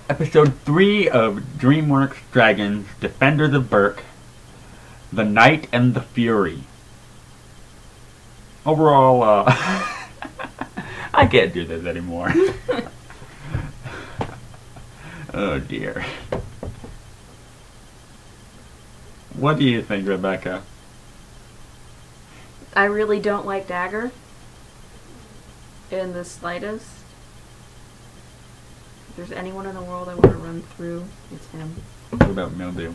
Episode 3 of DreamWorks Dragons, Defenders of Berk, The Night and the Fury. Overall, I can't do this anymore. Oh dear. What do you think, Rebecca? I really don't like Dagur in the slightest. If there's anyone in the world I want to run through, it's him. What about Mildew?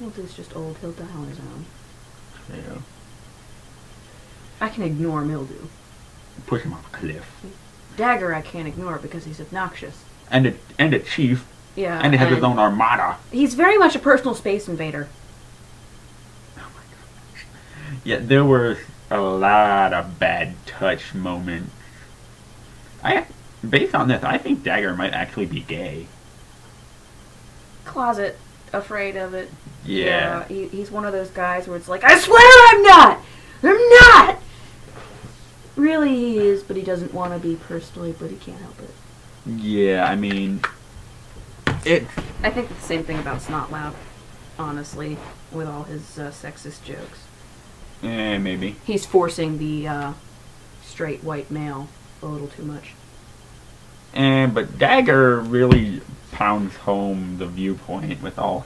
Mildew's just old. He'll die on his own. Yeah. I can ignore Mildew. Push him off a cliff. Dagur I can't ignore because he's obnoxious. And a chief. Yeah. And he has his own armada. He's very much a personal space invader. Oh my gosh. Yeah, there were a lot of bad touch moments. Based on this, I think Dagur might actually be gay. Closet afraid of it. Yeah. He's one of those guys where it's like, I swear I'm not! I'm not! Really he is, but he doesn't want to be personally, but he can't help it. Yeah, I mean, I think the same thing about Snot Loud, honestly, with all his sexist jokes. Maybe. He's forcing the straight white male a little too much. But Dagur really pounds home the viewpoint with all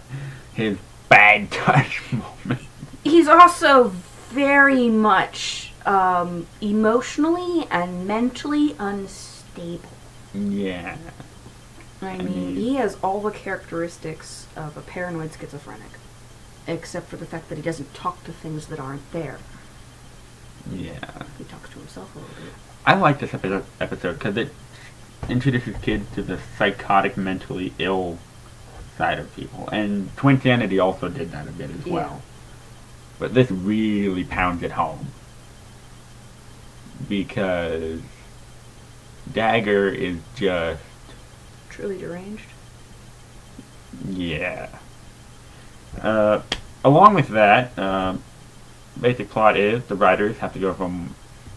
his bad touch moments. He's also very much emotionally and mentally unstable. Yeah. I mean, he has all the characteristics of a paranoid schizophrenic, except for the fact that he doesn't talk to things that aren't there. Yeah. He talks to himself a little bit. I like this episode because it introduces kids to the psychotic, mentally ill side of people. And Twinsanity also did that a bit as well. But this really pounds it home. Because Dagur is just... truly deranged? Yeah. Along with that, basic plot is the riders have to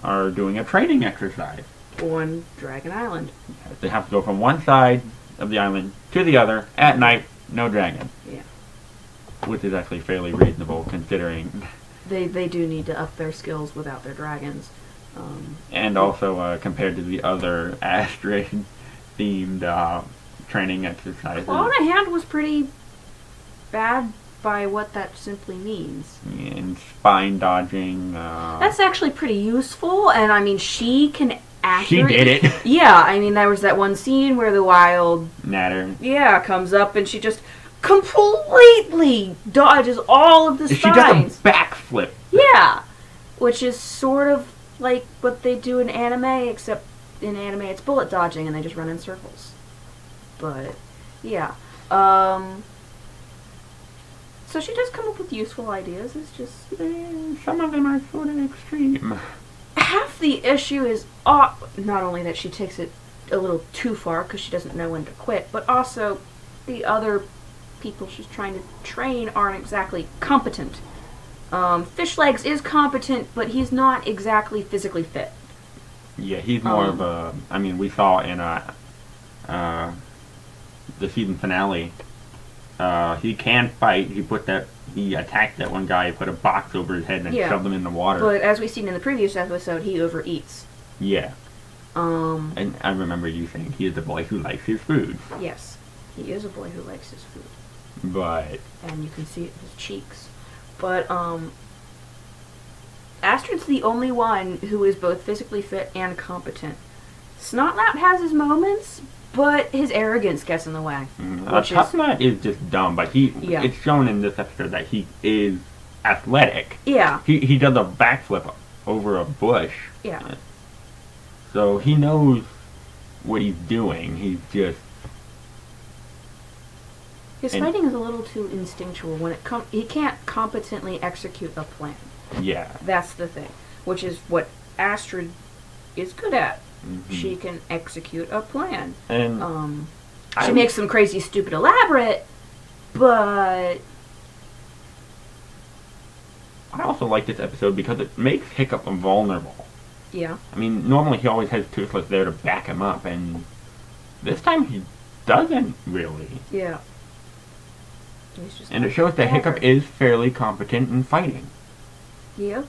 are doing a training exercise. On Dragon Island. They have to go from one side of the island to the other at night, no dragon. Yeah. Which is actually fairly reasonable considering... They do need to up their skills without their dragons. And also compared to the other Astrid-themed training exercises. Claw on a Hand was pretty bad by what that simply means. And spine dodging. That's actually pretty useful, and I mean, she can accurately... She did it. Yeah, I mean, there was that one scene where the wild... Natter. Yeah, comes up and she just completely dodges all of the spines. She does a backflip. Yeah, which is sort of like what they do in anime, except in anime it's bullet dodging and they just run in circles. But, yeah. So she does come up with useful ideas, it's just... Some of them are sort of extreme. Half the issue is not only that she takes it a little too far because she doesn't know when to quit, but also the other people she's trying to train aren't exactly competent. Fishlegs is competent, but he's not exactly physically fit. Yeah, he's more of a... I mean, we saw in the season finale, he can fight. He attacked that one guy, put a box over his head, and shoved him in the water. But as we've seen in the previous episode, he overeats. Yeah. And I remember you saying he is a boy who likes his food. Yes, he is a boy who likes his food. But... And you can see it in his cheeks. But, Astrid's the only one who is both physically fit and competent. Snotlout has his moments, but his arrogance gets in the way. Snotlout is just dumb, but it's shown in this episode that he is athletic. Yeah. He does a backflip over a bush. Yeah. So he knows what he's doing. He's just... His fighting is a little too instinctual. When he can't competently execute a plan. Yeah. That's the thing. Which is what Astrid is good at. Mm-hmm. She can execute a plan. And she makes them crazy, stupid, elaborate, but... I also like this episode because it makes Hiccup vulnerable. Yeah. I mean, normally he always has Toothless there to back him up, and this time doesn't really. Yeah. He's just And it shows that Hiccup is fairly competent in fighting. Yeah.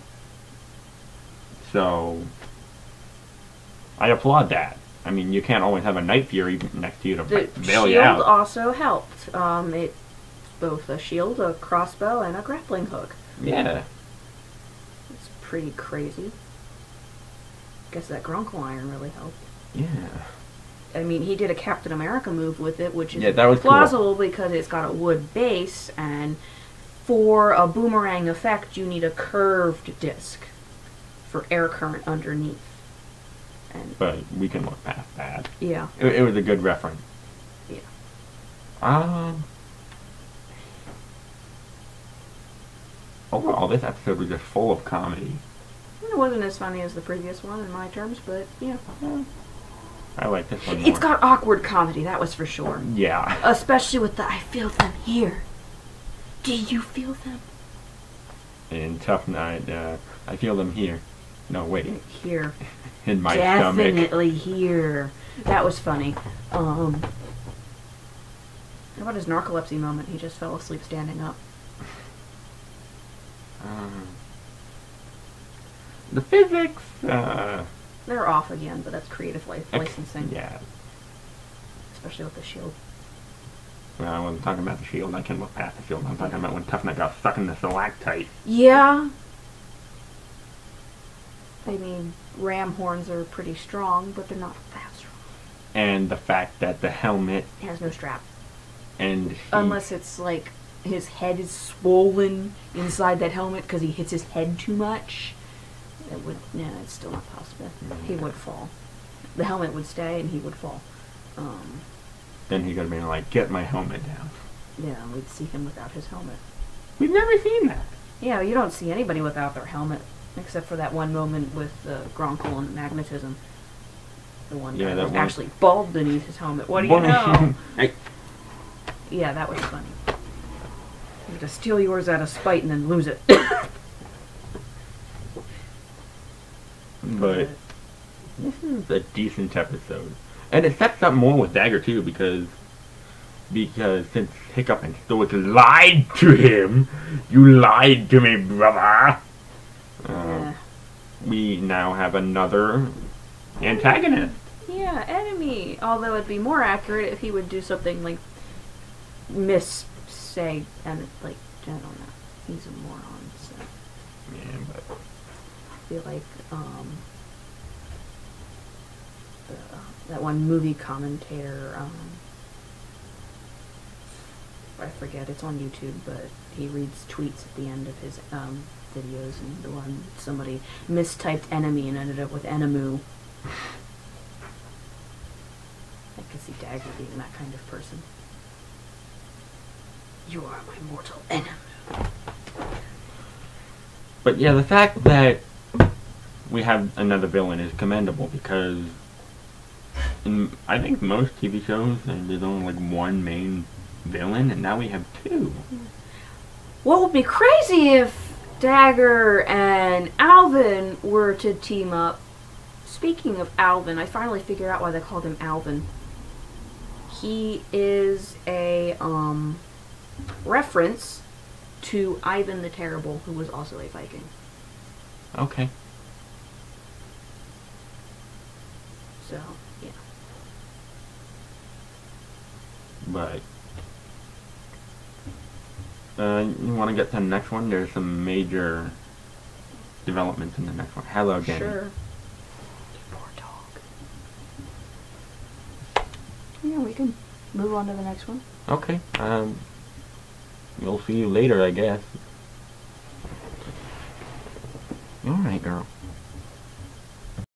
So, I applaud that. I mean, you can't always have a Night Fury next to you to bail you out. The shield also helped. It's both a shield, a crossbow, and a grappling hook. Yeah. It's pretty crazy. Guess that Grunkle Iron really helped. Yeah. I mean, he did a Captain America move with it, which is that was plausible cool. because it's got a wood base, and for a boomerang effect, you need a curved disc for air current underneath. But we can look past that. Yeah. It was a good reference. Yeah. Overall, this episode was just full of comedy. It wasn't as funny as the previous one in my terms, but yeah. I like this one more. It's got awkward comedy, that was for sure. Yeah. Especially with the I feel them here. Do you feel them? In Tough Night, I feel them here. No, wait. Here. In my stomach. Definitely here. That was funny. What about his narcolepsy moment? He just fell asleep standing up. The physics, They're off again, but that's creative licensing. Yeah. Especially with the shield. Well, I wasn't talking about the shield. I can look past the shield. I'm talking about when Tough Night got stuck in the stalactite. Yeah. I mean, ram horns are pretty strong, but they're not that strong. And the fact that the helmet It has no strap. and Unless it's like his head is swollen inside that helmet because he hits his head too much. It would, no, it's still not possible. He would fall. The helmet would stay and he would fall. then he could have been like, get my helmet down. Yeah, we'd see him without his helmet. We've never seen that. Yeah, you don't see anybody without their helmet, except for that one moment with Gronkle and magnetism. The one guy was actually bald beneath his helmet. What do you know? Yeah, that was funny. You have to steal yours out of spite and then lose it. But this is a decent episode. And it sets up more with Dagur too, because since Hiccup and Stoic lied to him, you lied to me, brother. We now have another antagonist. Yeah, enemy. Although it'd be more accurate if he would do something like say and like I don't know. He's a moron. So. Yeah, but I feel like that one movie commentator. I forget. It's on YouTube, but he reads tweets at the end of his videos, and the one somebody mistyped enemy and ended up with enemu. I could see Dagur being that kind of person. You are my mortal enemy. But yeah, the fact that we have another villain is commendable, because in, I think most TV shows there's only like one main villain, and now we have two. What would be crazy if Dagur and Alvin were to team up? Speaking of Alvin, I finally figured out why they called him Alvin. He is a reference to Ivan the Terrible, who was also a Viking. Okay. So, yeah. But you want to get to the next one? There's some major developments in the next one. Hello, Danny. Sure. Poor dog. Yeah, we can move on to the next one. Okay. We'll see you later, I guess. Alright, girl.